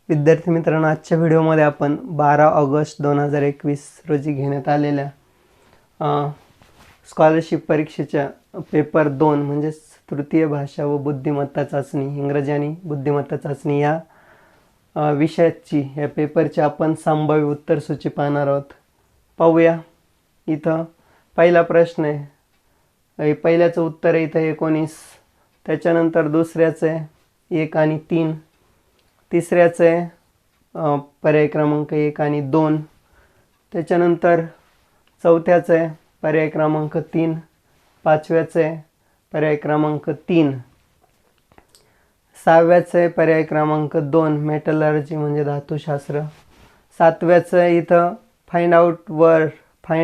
विद्यार्थी मित्रांनो, आजच्या व्हिडिओमध्ये आपण 12 ऑगस्ट 2021 रोजी घेण्यात आलेल्या स्कॉलरशिप परीक्षेच्या पेपर 2 म्हणजेच तृतीय भाषा व बुद्धिमत्ता चाचणी, इंग्रजी आणि बुद्धिमत्ता चाचणी या विषयाची या पेपरची आपण संभाव्य उत्तरसूची पाहणार आहोत. पाहूया. इथं पहिला प्रश्न आहे, पहिल्याचं उत्तर आहे इथं 19. त्याच्यानंतर दुसऱ्याचं आहे 1 आणि 3. तिसऱ्याचं आहे पर्याय क्रमांक 1 आणि 2. त्याच्यानंतर चौथ्याचं आहे पर्याय क्रमांक 3. पाचव्याचं आहे पर्याय क्रमांक 3. सहाव्याचं आहे पर्याय क्रमांक 2 मेटलर्जी म्हणजे धातुशास्त्र. सातव्याचं आहे इथं find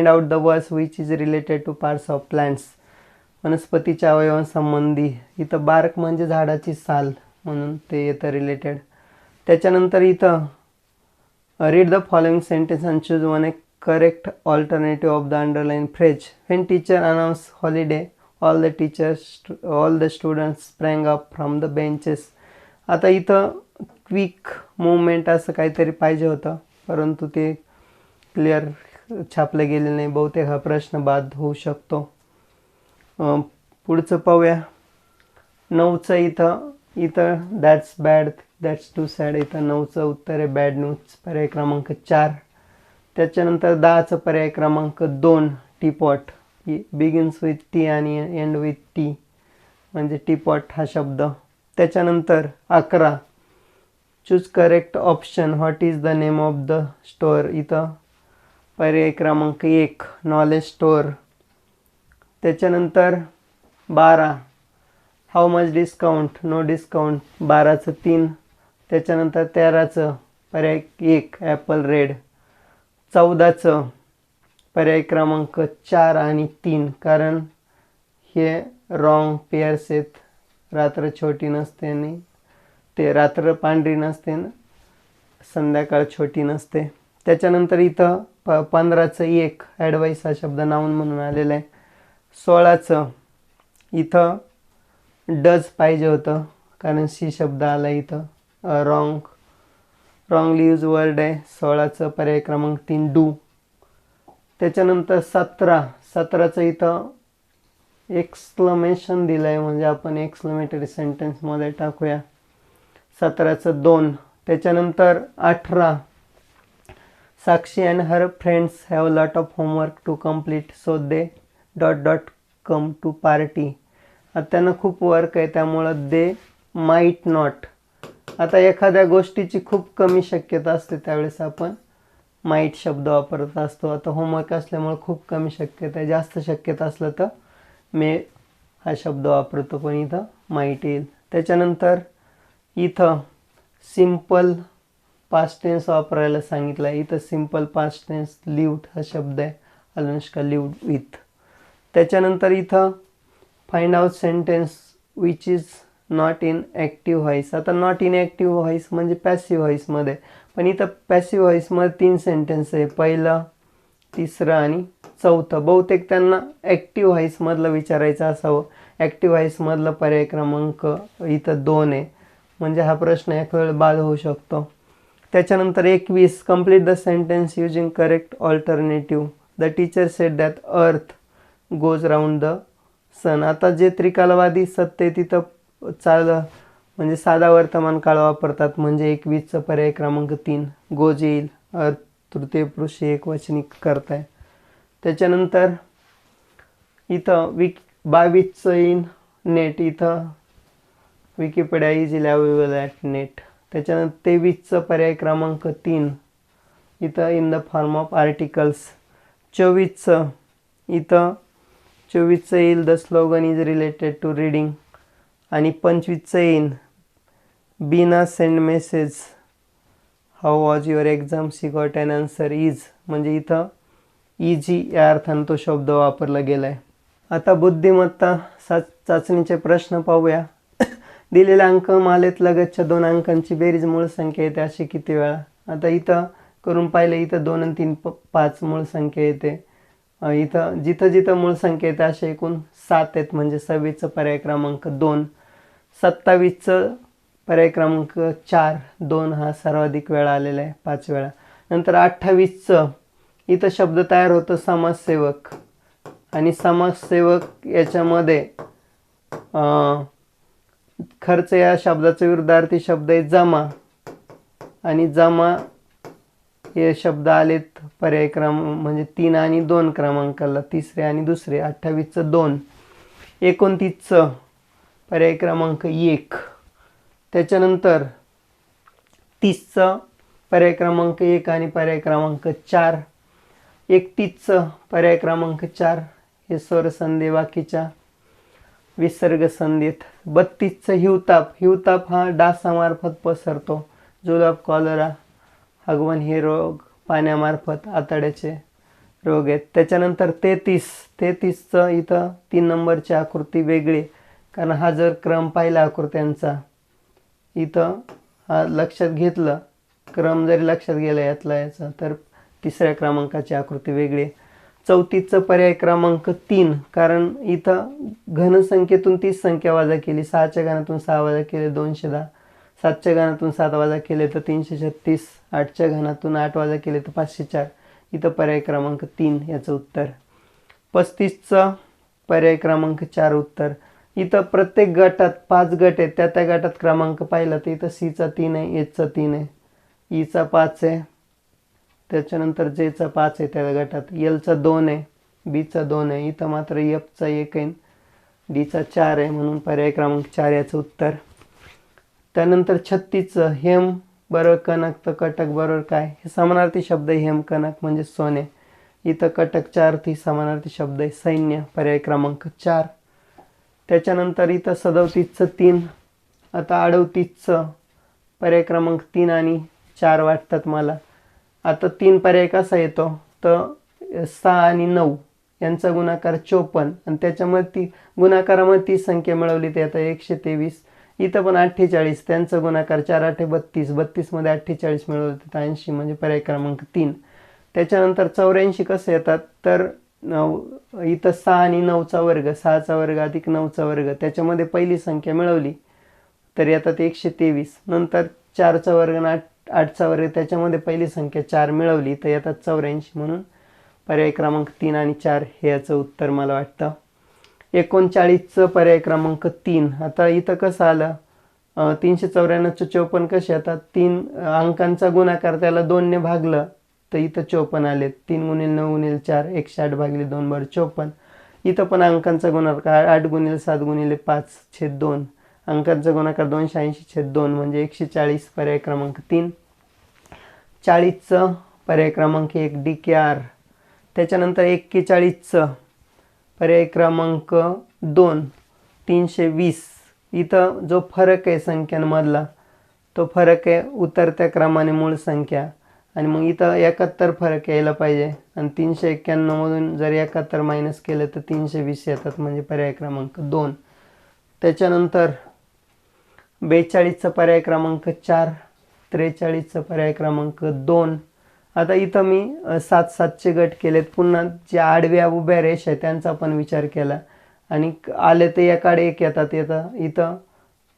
out the words which is related two parts of plants, वनस्पतीच्या अवयवांसंबंधी. इथं बार्क म्हणजे झाडाची साल म्हणून ते येतं रिलेटेड. त्याच्यानंतर इथं read the following sentence and choose one a correct alternative of the underline phrase. When teacher announce holiday all the students sprang up from the benches. आता इथं क्विक मूवमेंट असं काहीतरी पाहिजे होतं, परंतु ते क्लिअर छापलं गेलेलं नाही. बहुतेक हा प्रश्न बाद होऊ शकतो. पुढचं पाहूया. 9चं इथं that's bad, that's too sad. इथं 9चं उत्तर आहे बॅड न्यूज, पर्याय क्रमांक 4. त्याच्यानंतर 10चं पर्याय क्रमांक 2 टीपॉट. बिगिन्स विथ टी आणि एंड विथ टी म्हणजे टीपॉट हा शब्द. त्याच्यानंतर 11 choose correct option, what is the name of the store. इथं पर्याय क्रमांक 1 नॉलेज स्टोअर. त्याच्यानंतर 12 how much discount, no discount. 12चं 3. त्याच्यानंतर 13चं पर्याय 1 ॲपल रेड. 14चं पर्याय क्रमांक 4 आणि 3 कारण हे रॉंग पेअर्स आहेत. रात्र छोटी नसते आणि ते रात्र पांढरी नसते ना संध्याकाळ छोटी नसते. त्याच्यानंतर इथं 15चं 1 ॲडवाईस हा शब्द नाऊन म्हणून आलेला आहे. 16चं इथं डज पाहिजे होतं कारण सी शब्द आला इथं. रॉंगली यूज वर्ड आहे. 16चं पर्याय क्रमांक 3 डू. त्याच्यानंतर 17चं इथं एक्सक्लमेशन दिलं आहे म्हणजे आपण एक्सक्लेमेटरी सेंटेन्समध्ये टाकूया. 17चं 2. त्याच्यानंतर 18 Sakshi and her friends have lot of homework to complete so they ... come to party. आता त्यांना खूप वर्क आहे त्यामुळं दे माईट नॉट. आता एखाद्या गोष्टीची खूप कमी शक्यता असते त्यावेळेस आपण माईट शब्द वापरत असतो. आता होमवर्क असल्यामुळे खूप कमी शक्यता आहे. जास्त शक्यता असलं तर मे हा शब्द वापरतो, पण इथं माईट येईल. त्याच्यानंतर इथं सिम्पल पास्ट टेन्स वापरायला सांगितलं आहे. इथं सिम्पल पास्ट टेन्स लिव्ड हा शब्द आहे. Anushka lived with. त्याच्यानंतर इथं find out sentence which is not in active voice. आता नॉट इन ॲक्टिव्ह व्हॉइस म्हणजे पॅसिव्ह व्हॉइसमध्ये, पण इथं पॅसिव्ह व्हॉइसमध्ये 3 सेंटेन्स आहे. पहिलं, तिसरं आणि चौथं. बहुतेक त्यांना ॲक्टिव्ह व्हॉइसमधलं विचारायचं असावं. ॲक्टिव्ह व्हॉइसमधलं पर्याय क्रमांक इथं 2 आहे म्हणजे हा प्रश्न एक वेळ बाद होऊ शकतो. त्याच्यानंतर 21 complete the sentence using correct alternative. The teacher said that earth goes round the sun. आता जे त्रिकालवादी सत्य तिथं म्हणजे साधा वर्तमान काळ वापरतात म्हणजे 21चं पर्याय क्रमांक 3 गोज येईल. अर्थ तृतीय पुरुष एकवचनी करताय. त्याच्यानंतर इथं 22चं इन नेट. इथं Wikipedia easily available at net. त्याच्यानंतर 23चं पर्याय क्रमांक 3 इथं in the form of articles. 24चं येईल the slogan is related to reading. आणि 25चं येईल Bina send message how was your exam she got an answer is म्हणजे इथं इजी या अर्थानं तो शब्द वापरला गेला आहे. आता बुद्धिमत्ता चाचणीचे प्रश्न पाहूया. दिलेल्या अंकमालेत लगतच्या 2 अंकांची बेरीज मूळ संख्या येते अशी किती वेळा. आता इथं करून पाहिलं इथं 2 आणि 3 5 मूळ संख्या येते. इथं जिथं मूळ संख्या येते असे एकूण 7 आहेत म्हणजे 26चं पर्याय क्रमांक 2. 27चं पर्याय क्रमांक 4 2 हा सर्वाधिक वेळा आलेला आहे 5 वेळा. नंतर 28चं इथं शब्द तयार होतो समाजसेवक, आणि समाजसेवक याच्यामध्ये खर्च या शब्दाचा विरुद्धार्थी शब्द आहे जमा, आणि जमा हे शब्द आलेत पर्याय म्हणजे 3 आणि 2 क्रमांकाला, तिसरे आणि दुसरे. 28चं 2. 29चं पर्याय क्रमांक 1. त्याच्यानंतर 30चं पर्याय क्रमांक 1 आणि पर्याय क्रमांक 4. 31चं पर्याय क्रमांक 4 हे स्वरसंधी बाकीच्या विसर्ग संधीत. 32चं हिवताप. हिवताप हा डासामार्फत पसरतो. जुलाब, कॉलरा, हगवण हे रोग पाण्यामार्फत आतड्याचे रोग आहेत. त्याच्यानंतर 33चं इथं 3 नंबरची आकृती वेगळी, कारण हा जर क्रम पाहिला आकृत्यांचा इथं हा लक्षात घेतलं, क्रम जरी लक्षात गेला याचा, तर 3ऱ्या क्रमांकाची आकृती वेगळी. 34चं पर्याय क्रमांक 3, कारण इथं घनसंख्येतून 30 संख्या वजा केली, 6च्या घनातून 6 वजा केले 210, 7च्या घनातून 7 वजा केले तर 336, 8च्या घनातून 8 वजा केले तर 504. इथं पर्याय क्रमांक 3 याचं उत्तर. 35चं पर्याय क्रमांक 4 उत्तर. इथं प्रत्येक गटात 5 गट आहेत, त्या गटात क्रमांक पाहिला तर इथं सीचा 3 आहे, एचचा 3 आहे, ईचा 5 आहे, त्याच्यानंतर जेचा 5 आहे त्या गटात, एलचा 2 आहे, बीचा 2 आहे, इथं मात्र एफचा 1 आहे, डीचा 4 आहे, म्हणून पर्याय क्रमांक 4 याचं उत्तर. त्यानंतर 36चं हेम बरोबर कनक, तर कटक बरोबर काय, हे समानार्थी शब्द आहे. हेम कनक म्हणजे सोने. इथं कटक 4 ती समानार्थी शब्द आहे सैन्य, पर्याय क्रमांक 4. त्याच्यानंतर इथं 37चं 3. आता 38चं पर्याय क्रमांक 3 आणि 4 वाटतात मला. आता 3 पर्याय कसा येतो, तर 6 आणि 9 यांचा गुणाकार 54, आणि त्याच्यामध्ये गुणाकारामध्ये 30 संख्या मिळवली ते आता 123. इथं पण 48, त्यांचा गुणाकार 4 8 32, 32 मध्ये 48 मिळवले तर 80, म्हणजे पर्याय क्रमांक 3. त्याच्यानंतर 84 कसं येतात, तर इथं 6 आणि 9चा वर्ग, 6चा वर्ग अधिक 9चा वर्ग, त्याच्यामध्ये पहिली संख्या मिळवली तर येतात 123. नंतर 4चा वर्ग आणि 8चा वर्ग, त्याच्यामध्ये पहिली संख्या 4 मिळवली तर येतात 84, म्हणून पर्याय क्रमांक 3 आणि 4 हे याचं उत्तर मला वाटतं. 39चं पर्याय क्रमांक 3. आता इथं कसं आलं, 394चं 54 कसे येतात, 3 अंकांचा गुणाकार त्याला 2ने भागलं तर इथं 54 आले. 3 × 9 × 4 108 भागिले 2 बरोबर 54. इथं पण अंकांचा गुणाकार 8 × 7 × 5/2, अंकांचा गुणाकार 280/2 म्हणजे 140, पर्याय क्रमांक 3. 40चं पर्याय क्रमांक 1 DKR. त्याच्यानंतर 41चं पर्याय क्रमांक 2 320. इथं जो फरक आहे संख्यांमधला तो फरक आहे उतरत्या क्रमाने मूळ संख्या, आणि मग इथं 71 फरक यायला पाहिजे, आणि 391 मधून जर 71 मायनस केलं तर 320 येतात, म्हणजे पर्याय क्रमांक 2. त्याच्यानंतर 42चं पर्याय क्रमांक 4. 43चं पर्याय क्रमांक 2. आता इथं मी 7-7चे गट केलेत. पुन्हा जे आडव्या उभ्या रेषा आहेत त्यांचा पण विचार केला, आणि आले तर एकाडे एक येतात. इथं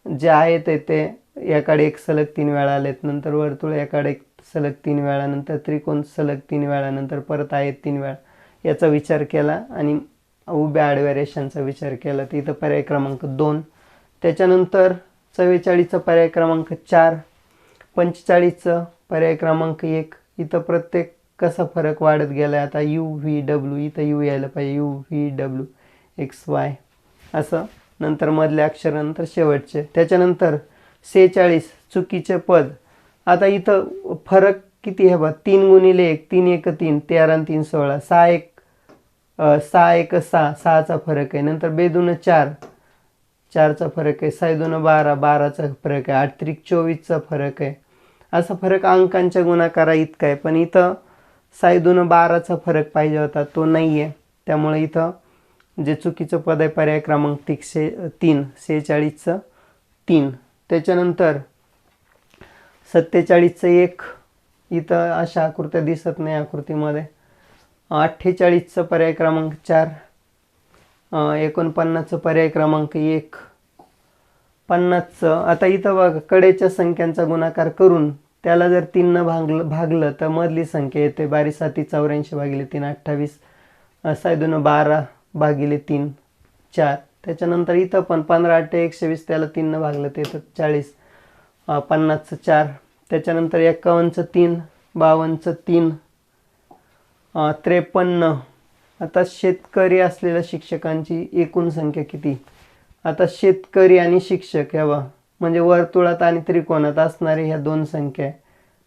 जे आहेत ते एकाडे एक सलग 3 वेळा आलेत, नंतर वर्तुळ एकाडे एक सलग 3 वेळा, नंतर त्रिकोण सलग 3 वेळा, नंतर परत आहेत 3 वेळा, याचा विचार केला, आणि उभ्या आडव्या रेषांचा विचार केला, तर इथं पर्याय क्रमांक 2. त्याच्यानंतर 44चं पर्याय क्रमांक 4. 45चं पर्याय क्रमांक 1. इथं प्रत्येक कसा फरक वाढत गेला, आता UVW इथं यू यायला पाहिजे, UVW XY असं, नंतर मधले अक्षर, नंतर शेवटचे. त्याच्यानंतर 46 चुकीचे पद. आता इथं फरक किती आहे बघा, 3 × 1 3 × 1 3, 13 आणि 3 16, 6 1 6, 6चा फरक आहे. नंतर 2 2 4, 4चा फरक आहे. 6 2 12, 12चा फरक आहे. 8 3 24चा फरक आहे. असा फरक अंकांच्या गुणाकारा इतका आहे, पण इथं 6 2 12चा फरक पाहिजे होता, तो नाही आहे. त्यामुळे इथं जे चुकीचं पद आहे पर्याय क्रमांक 3. 46चं 3. त्याच्यानंतर 47चं 1. इथं अशा आकृत्या दिसत नाही आकृतीमध्ये. 48चं पर्याय क्रमांक 4. 49चं पर्याय क्रमांक 1. 50चं आता इथं बघा कडेच्या संख्यांचा गुणाकार करून त्याला जर 3 भागलं तर मधली संख्या येते 12×7=84 28 2 12 भागिले 3 4. त्याच्यानंतर इथं पण 15×8=120 त्याला 3 भागलं ते तर 40 50चं 4. त्याच्यानंतर 51चं 3 52चं 3 53. आता शेतकरी असलेल्या शिक्षकांची एकूण संख्या किती? आता शेतकरी आणि शिक्षक ह्या म्हणजे वर्तुळात आणि त्रिकोणात असणारे ह्या दोन संख्या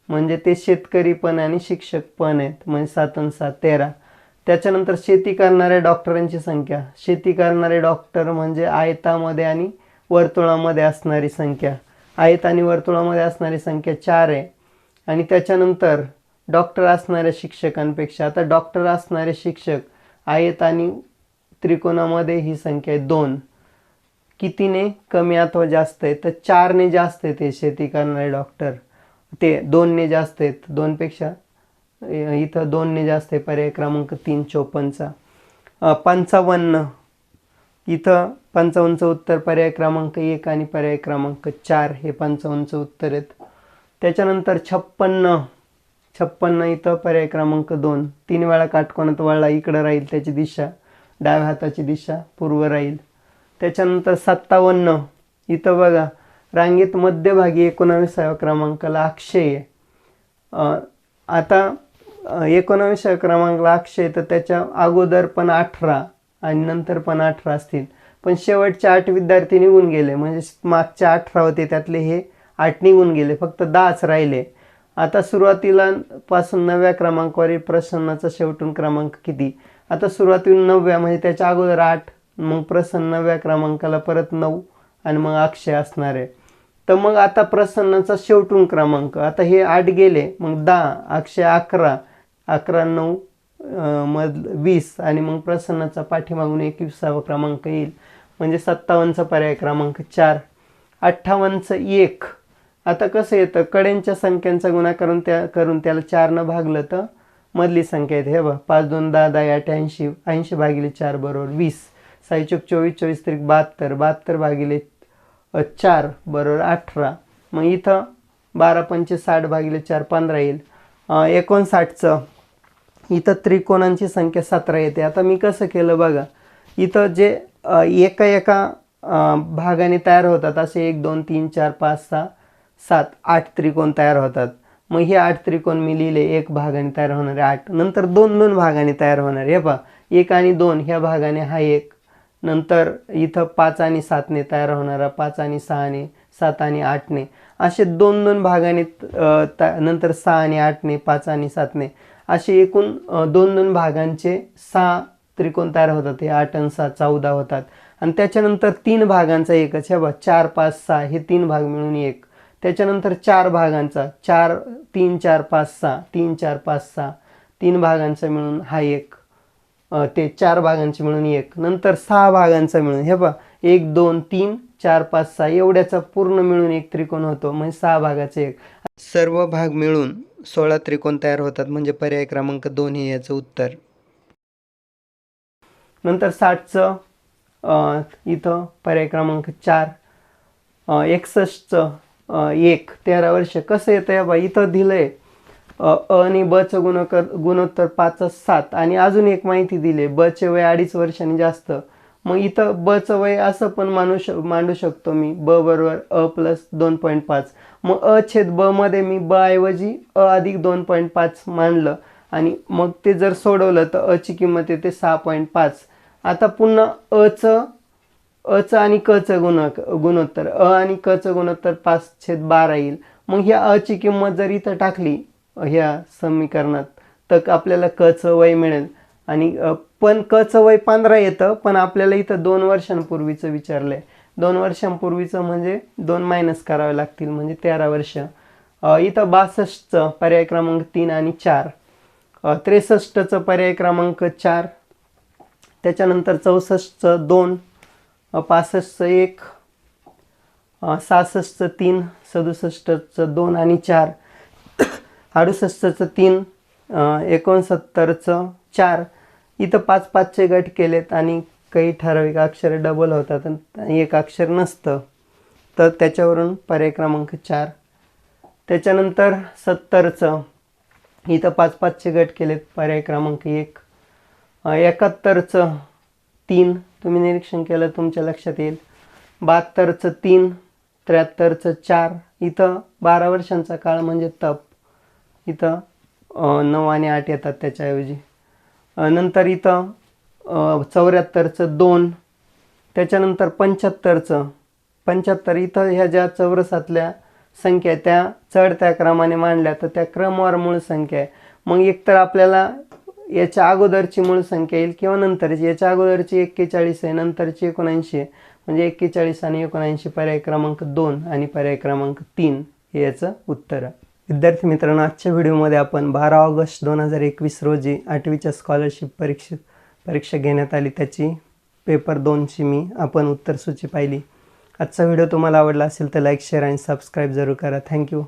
म्हणजे ते शेतकरी पण आणि शिक्षक पण आहेत म्हणजे 7 आणि 7 13. त्याच्यानंतर शेती करणाऱ्या डॉक्टरांची संख्या. शेती करणारे डॉक्टर म्हणजे आयतामध्ये आणि वर्तुळामध्ये असणारी संख्या. आयत आणि वर्तुळामध्ये असणारी संख्या 4 आहे. आणि त्याच्यानंतर डॉक्टर असणाऱ्या शिक्षकांपेक्षा आता डॉक्टर असणारे शिक्षक आयत आणि त्रिकोणामध्ये ही संख्या आहे 2. कितीने कमी अथवा जास्त आहे तर 4ने जास्त आहे ते शेती करणारे डॉक्टर. ते 2ने जास्त आहेत. 2पेक्षा इथं 2ने जास्त आहे. पर्याय क्रमांक 3 54चा. 55 इथं 55चं उत्तर पर्याय क्रमांक 1 आणि पर्याय क्रमांक 4 हे 55चं उत्तर आहेत. त्याच्यानंतर 56 इथं पर्याय क्रमांक 2 3 वेळा काटकोनात वळला इकडं राहील त्याची दिशा डाव्या हाताची दिशा पूर्व राहील. त्याच्यानंतर 57 इथं बघा रांगेत मध्यभागी 19व्या क्रमांकाला अक्षय आहे. आता 19व्या क्रमांकाला अक्षय तर त्याच्या अगोदर पण 18 आणि नंतर पण 18 असतील पण शेवटचे 8 विद्यार्थी निघून गेले म्हणजे मागचे 18 होते त्यातले हे 8 निघून गेले फक्त 10च राहिले. आता सुरुवातीला पासून 9व्या क्रमांकावरील प्रसन्नाचा शेवटून क्रमांक किती? आता सुरुवातीला 9व्या म्हणजे त्याच्या अगोदर 8 मग प्रसन्न 9व्या क्रमांकाला परत 9 आणि मग अक्षय असणार आहे. तर मग आता प्रसन्नाचा शेवटून क्रमांक आता हे 8 गेले मग 10 अक्षय 11 11 9 20 आणि मग प्रसन्नाचा पाठीमागून 21वा क्रमांक येईल म्हणजे 57चा पर्याय क्रमांक 4. 58चं 1 आता कसं येतं कड्यांच्या संख्यांचा गुणाकार करून त्याला 4 भागलं तर मधली संख्या येते. हे बघ 5 2 10 10 8 80 80 भागिले 4 बरोबर 20 6 चौक 24 24 त्रिक 72 72 भागिले 4 बरोबर 18. मग इथं 12 पंचे 60 भागिले 4 15 येईल. 59चं इथं त्रिकोणांची संख्या 17 येते. आता मी कसं केलं बघा इथं जे एका भागाने तयार होतात असे 1 2 3 4 5 6 7 8 त्रिकोण तयार होतात. मग हे 8 त्रिकोण मी लिहिले एक भागाने तयार होणारे 8 नंतर 2 भागाने तयार होणारे हे पहा 1 आणि 2 ह्या भागाने हा 1 नंतर इथं 5 आणि 7ने तयार होणारा 5 आणि 6ने 7 आणि 8ने असे 2 भागाने नंतर 6 आणि 8ने 5 आणि 7ने असे एकूण 2 भागांचे 6 त्रिकोण तयार होतात. हे 8 आणि 6 14 होतात. आणि त्याच्यानंतर 3 भागांचा एकच हे बघा 4 5 6 हे 3 भाग मिळून 1. त्याच्यानंतर 4 भागांचा 4 3 4 5 6 3 4 5 6 3 भागांचा मिळून हा 1 ते 4 भागांचे मिळून 1 नंतर 6 भागांचा मिळून हे बघा 1 2 3 4 5 6 एवढ्याचा पूर्ण मिळून एक त्रिकोण होतो म्हणजे 6 भागाचे 1. सर्व भाग मिळून 16 त्रिकोण तयार होतात म्हणजे पर्याय क्रमांक 2 हे याचं उत्तर. नंतर 60चं इथं पर्याय क्रमांक 4. 61चं 1 13 वर्ष कसं येतं या बा इथं दिलंय आणि ब चं गुणोत्तर 5 7 आणि अजून एक माहिती दिली ब चे वय 2.5 वर्षांनी जास्त. मग इथं ब चं वय असं पण मांडू शकतो मी ब बरोबर अ प्लस 2.5. मग अ छेद ब मध्ये मी ब ऐवजी अ अधिक 2.5 मांडलं आणि मग ते जर सोडवलं तर अ ची किंमत येते 6.5. आता पुन्हा अ चं आणि क चं गुणोत्तर अ आणि क चं गुणोत्तर 5/12 येईल. मग ह्या अ ची किंमत जर इथं टाकली ह्या समीकरणात तर आपल्याला क चं वय मिळेल आणि पण क चं वय 15 येतं पण आपल्याला इथं 2 वर्षांपूर्वीचं विचारलंय. 2 वर्षांपूर्वीचं म्हणजे 2 मायनस करावे लागतील म्हणजे 13 वर्ष. इथं 62चं पर्याय क्रमांक 3 आणि 4. 63चं पर्याय क्रमांक 4. त्याच्यानंतर 64चं 2. 65चं 1. 66चं 3. 67चं 2 आणि 4. 68चं 3. 69चं 4. इथं 5 5चे गट केलेत आणि काही ठराविक अक्षर डबल होतात आणि एक अक्षर नसतं. तर त्याच्यावरून पर्याय क्रमांक 4. त्याच्यानंतर 70चं इथं 5-5चे गट केलेत, पर्याय क्रमांक 1. 71चं 3 तुम्ही निरीक्षण केलं तुमच्या लक्षात येईल. 72चं 3, 73चं 4. इथं 12 वर्षांचा काळ म्हणजे तप, इथं 9 आणि 8 येतात त्याच्याऐवजी. नंतर इथं 74चं 2. त्याच्यानंतर 75 इथं ह्या ज्या चौरसातल्या संख्या त्या चढत्या क्रमाने मांडल्या तर त्या क्रमवार मूळ संख्या आहे. मग एकतर आपल्याला याच्या अगोदरची मूळ संख्या येईल किंवा नंतरची. याच्या अगोदरची 41 आहे, नंतरची 79 आहे, म्हणजे 41 आणि 79 पर्याय क्रमांक 2 आणि पर्याय क्रमांक 3 हे याचं उत्तर आहे. विद्यार्थी मित्रांनो, आजच्या व्हिडिओमध्ये आपण 12 ऑगस्ट 2021 रोजी 8वीच्या स्कॉलरशिप परीक्षा घेण्यात आली त्याची पेपर 2ची आपण उत्तरसूची पाहिली. आजचा व्हिडिओ तुम्हाला आवडला असेल तर लाईक, शेअर आणि सबस्क्राईब जरूर करा. थँक्यू.